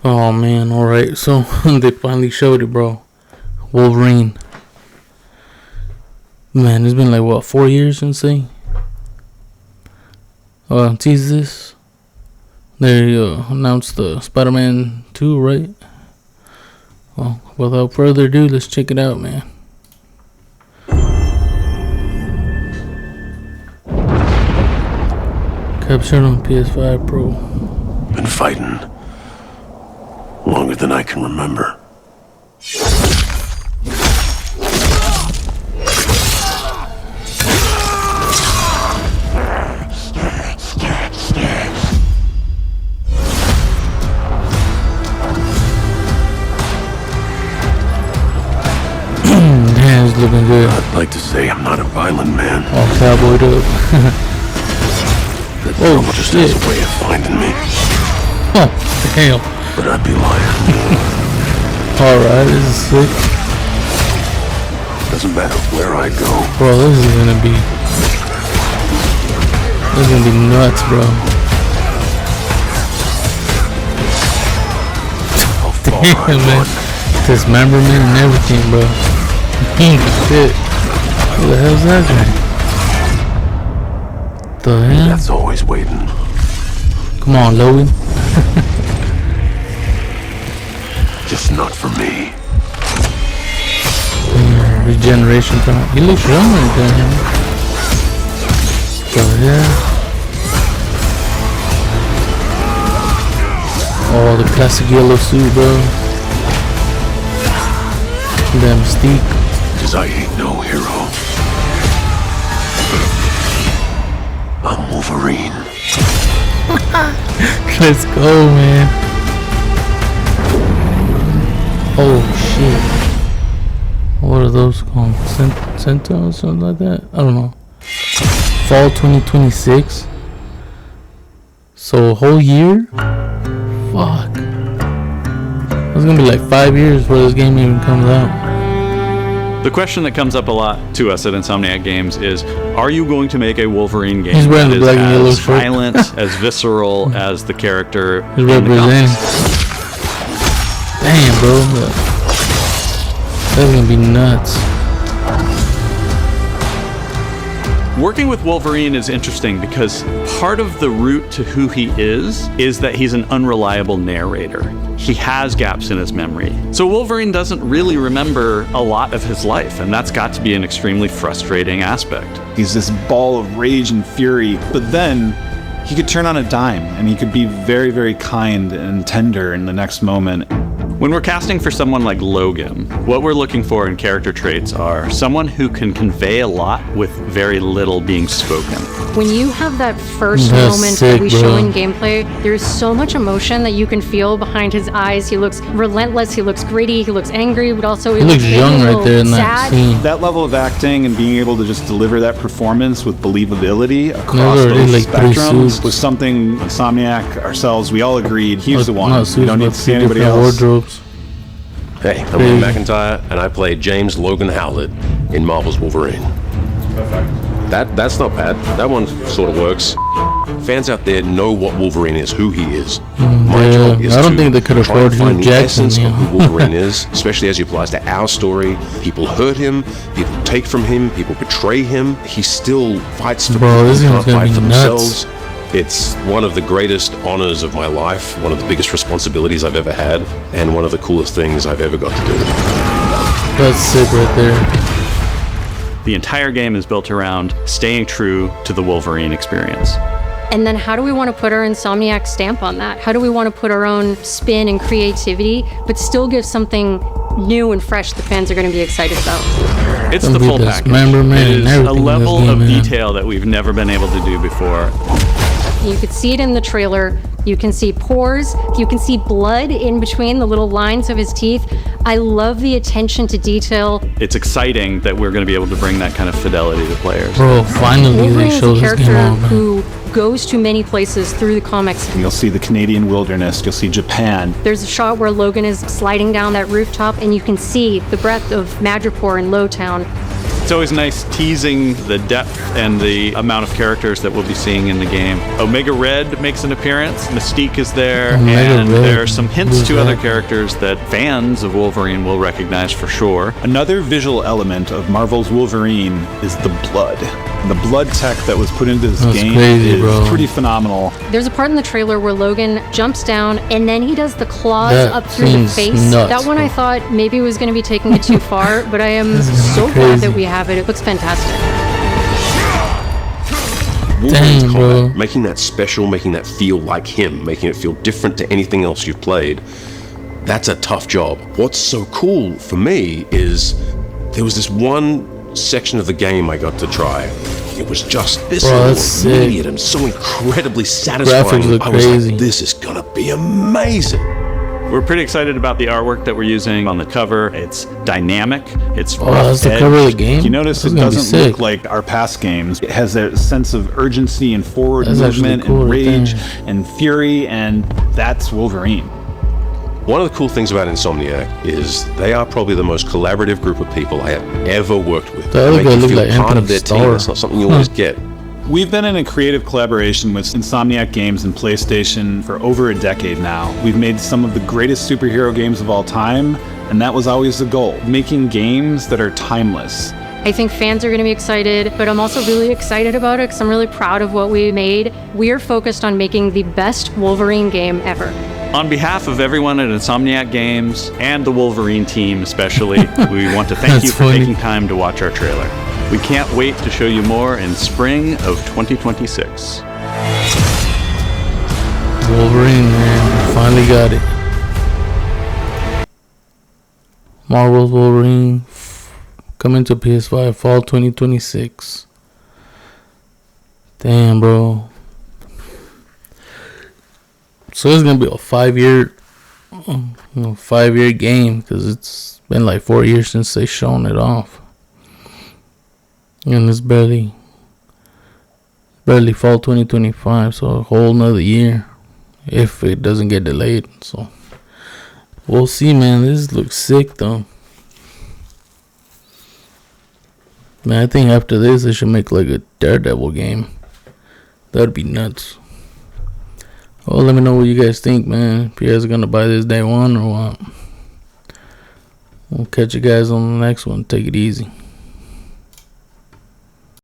Oh man, alright, so they finally showed it, bro. Wolverine. Man, it's been like, what, 4 years since they teased this? They announced the Spider-Man 2, right? Well, without further ado, let's check it out, man. Captured on PS5 Pro. Been fighting longer than I can remember. Damn, it's looking good. I'd like to say I'm not a violent man. All cowboyed up. That Oh, girl just shit. has a way of finding me. Oh, damn. But I'd be lying. Alright, this is sick. Doesn't matter where I go. Bro, this is gonna be nuts, bro. How far Damn, I've man. gone. Dismemberment and everything, bro. Shit. What the hell's that guy? The hell? That's always waiting. Come on, Logan. Just not for me. Regeneration time. He looks young right there, man. The hell? Oh, the classic yellow suit, bro. That Mystique. Cause I ain't no hero. I'm Wolverine. Let's go, man. Oh shit. What are those called? Sentinel or something like that? I don't know. Fall 2026. So a whole year? Fuck. It's gonna be like 5 years before this game even comes out. The question that comes up a lot to us at Insomniac Games is, are you going to make a Wolverine game He's wearing that the black and yellow is shirt. as violent, as visceral as the character He's in the representing. comics? Damn, bro. That's gonna be nuts. Working with Wolverine is interesting because part of the route to who he is that he's an unreliable narrator. He has gaps in his memory. So Wolverine doesn't really remember a lot of his life, and that's got to be an extremely frustrating aspect. He's this ball of rage and fury, but then he could turn on a dime and he could be very, very kind and tender in the next moment. When we're casting for someone like Logan, what we're looking for in character traits are someone who can convey a lot with very little being spoken. When you have that first That's moment sick, that we bro. show in gameplay, there's so much emotion that you can feel behind his eyes. He looks relentless, he looks gritty, he looks angry, but also He looks maybe young a right little there in that sad. scene. That level of acting and being able to just deliver that performance with believability across There's already both like 3 spectrums suits. was something Insomniac, ourselves, we all agreed he's the one. Not We suits, don't need but to see 2 anybody different else. wardrobes. Hey, I'm Lee McIntyre, and I play James Logan Howlett in Marvel's Wolverine. That's not bad. That one sort of works. Fans out there know what Wolverine is, who he is. My job is I don't to think they could try afford and find Hugh the Jackson, essence you of know. who Wolverine is, especially as he applies to our story. People hurt him, people take from him, people betray him. He still fights for Bro, people this who game's can't gonna fight be for nuts. themselves. It's one of the greatest honors of my life, one of the biggest responsibilities I've ever had, and one of the coolest things I've ever got to do. That's sick right there. The entire game is built around staying true to the Wolverine experience. And then how do we want to put our Insomniac stamp on that? How do we want to put our own spin and creativity, but still give something new and fresh that fans are going to be excited about? It's Gonna the be full this package. memberment It and is a everything in this level game, of man. detail that we've never been able to do before. You could see it in the trailer. You can see pores. You can see blood in between the little lines of his teeth. I love the attention to detail. It's exciting that we're going to be able to bring that kind of fidelity to players. Bro, finally Wolverine they is show a this character game off, man. who goes to many places through the comics. You'll see the Canadian wilderness, you'll see Japan. There's a shot where Logan is sliding down that rooftop and you can see the breadth of Madripoor and Lowtown. It's always nice teasing the depth and the amount of characters that we'll be seeing in the game. Omega Red makes an appearance, Mystique is there, and there are some hints to other characters that fans of Wolverine will recognize for sure. Another visual element of Marvel's Wolverine is the blood. The blood tech that was put into this game is pretty phenomenal. There's a part in the trailer where Logan jumps down and then he does the claws up through the face. That one I thought maybe was going to be taking it too far, but I am so glad that we have it. It looks fantastic. Wolverine's combat, making that special, making that feel like him, making it feel different to anything else you've played, that's a tough job. What's so cool for me is there was this one section of the game I got to try. It was just visceral, immediate, and so incredibly satisfying. I was like, this is gonna be amazing. We're pretty excited about the artwork that we're using on the cover. It's dynamic, it's rough that's the cover of the game? You notice it doesn't look like our past games. It has a sense of urgency and forward movement and rage and fury, and that's Wolverine. One of the cool things about Insomniac is they are probably the most collaborative group of people I have ever worked with. They make you feel part of their team. That's not something you always get. We've been in a creative collaboration with Insomniac Games and PlayStation for over a decade now. We've made some of the greatest superhero games of all time, and that was always the goal, making games that are timeless. I think fans are going to be excited, but I'm also really excited about it because I'm really proud of what we made. We're focused on making the best Wolverine game ever. On behalf of everyone at Insomniac Games and the Wolverine team especially, we want to thank you for taking time to watch our trailer. We can't wait to show you more in spring of 2026. Wolverine, man, finally got it. Marvel's Wolverine coming to PS5 fall 2026. Damn, bro. So it's gonna be a 5-year game because it's been like 4 years since they shown it off, and it's barely fall 2025. So a whole nother year if it doesn't get delayed. So we'll see, man. This looks sick though. Man, I think after this they should make like a Daredevil game. That'd be nuts. Well, let me know what you guys think, man. If you guys are gonna buy this day one or what. We'll catch you guys on the next one. Take it easy.